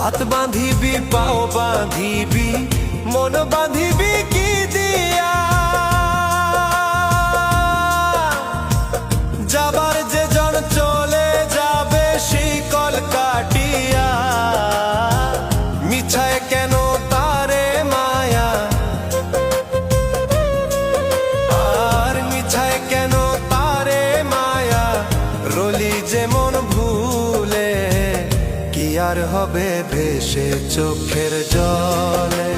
হাত বাঁধিবি পাও বাঁধিবি মন বাঁধিবি কি দিয়া, যাবার যে জন চলে যাবে শিকল কাটিয়া। মিছায় কেন তারে মায়া, আর মিছায় কেন তারে মায়া, রলি যেমন ভুলে কি আর হবে ভেসে চোখের জলে।